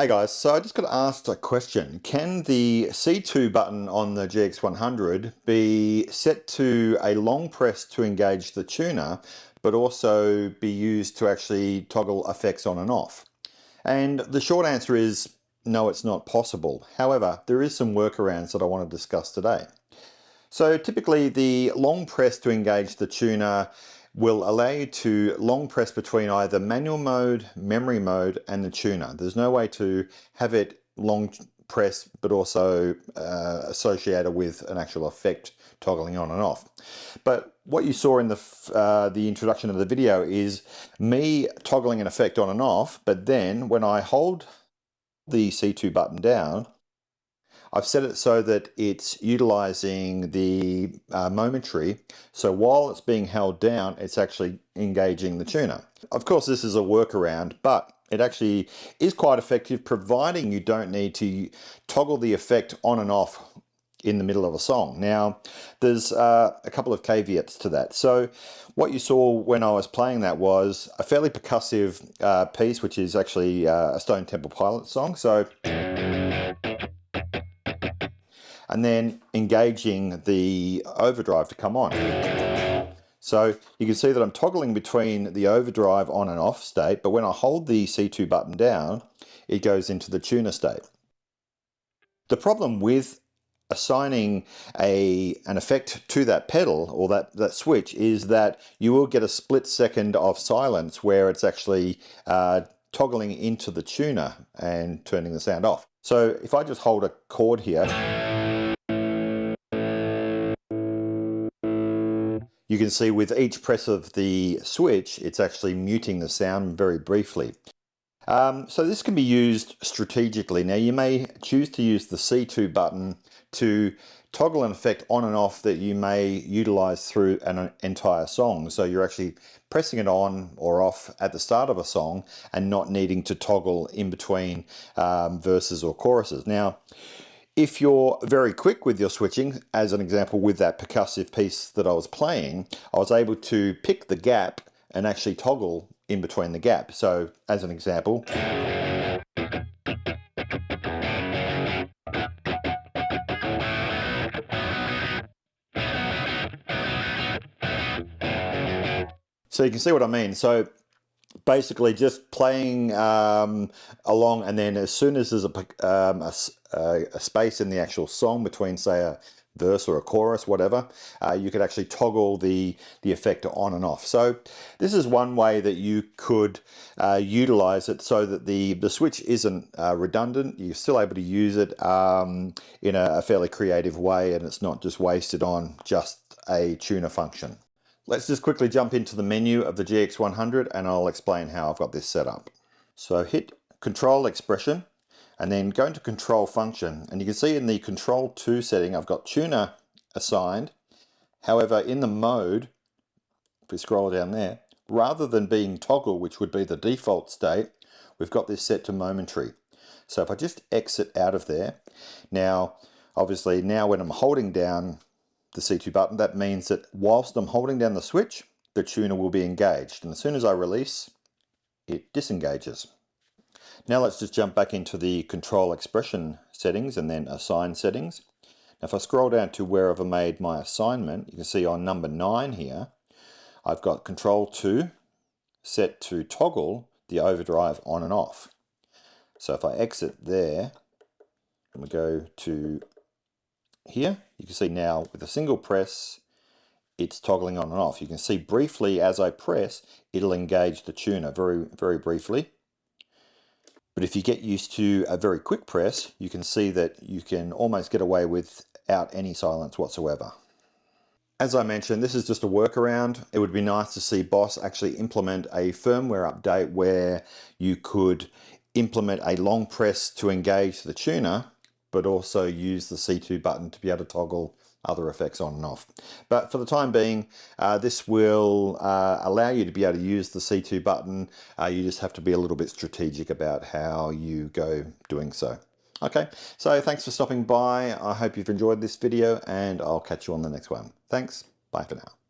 Hey guys, so I just got asked a question. Can the C2 button on the GX100 be set to a long press to engage the tuner, but also be used to actually toggle effects on and off? And the short answer is no, it's not possible. However, there is some workarounds that I want to discuss today. So typically the long press to engage the tuner will allow you to long press between either manual mode, memory mode, and the tuner. There's no way to have it long press but also associated with an actual effect toggling on and off. But what you saw in the introduction of the video is me toggling an effect on and off, but then when I hold the C2 button down, I've set it so that it's utilizing the momentary. So while it's being held down, it's actually engaging the tuner. Of course, this is a workaround, but it actually is quite effective, providing you don't need to toggle the effect on and off in the middle of a song. Now, there's a couple of caveats to that. So what you saw when I was playing that was a fairly percussive piece, which is actually a Stone Temple Pilots song. So, and then engaging the overdrive to come on. So you can see that I'm toggling between the overdrive on and off state, but when I hold the C2 button down, it goes into the tuner state. The problem with assigning an effect to that pedal or that switch is that you will get a split second of silence where it's actually toggling into the tuner and turning the sound off. So if I just hold a chord here, you can see with each press of the switch, it's actually muting the sound very briefly. So this can be used strategically. Now you may choose to use the C2 button to toggle an effect on and off that you may utilize through an entire song. So you're actually pressing it on or off at the start of a song and not needing to toggle in between verses or choruses. Now, if you're very quick with your switching, as an example with that percussive piece that I was playing, I was able to pick the gap and actually toggle in between the gap. So as an example, so you can see what I mean. So basically just playing along, and then as soon as there's a space in the actual song between, say, a verse or a chorus, whatever, you could actually toggle the effect on and off. So this is one way that you could utilize it so that the switch isn't redundant. You're still able to use it in a fairly creative way, and it's not just wasted on just a tuner function. Let's just quickly jump into the menu of the GX100 and I'll explain how I've got this set up. So hit Control Expression and then go into Control Function, and you can see in the Control 2 setting I've got tuner assigned. However, in the mode, if we scroll down there, rather than being toggle, which would be the default state, we've got this set to momentary. So if I just exit out of there, now obviously now when I'm holding down the C2 button, that means that whilst I'm holding down the switch, the tuner will be engaged, and as soon as I release, it disengages. Now let's just jump back into the Control Expression settings and then Assign settings. Now if I scroll down to where I've made my assignment, you can see on number 9 here, I've got Control 2 set to toggle the overdrive on and off. So if I exit there, and we go to here, you can see now with a single press, it's toggling on and off. You can see briefly as I press, it'll engage the tuner very, very briefly. But if you get used to a very quick press, you can see that you can almost get away without any silence whatsoever. As I mentioned, this is just a workaround. It would be nice to see Boss actually implement a firmware update where you could implement a long press to engage the tuner, but also use the C2 button to be able to toggle other effects on and off. But for the time being, this will allow you to be able to use the C2 button. You just have to be a little bit strategic about how you go doing so. Okay, so thanks for stopping by. I hope you've enjoyed this video, and I'll catch you on the next one. Thanks, bye for now.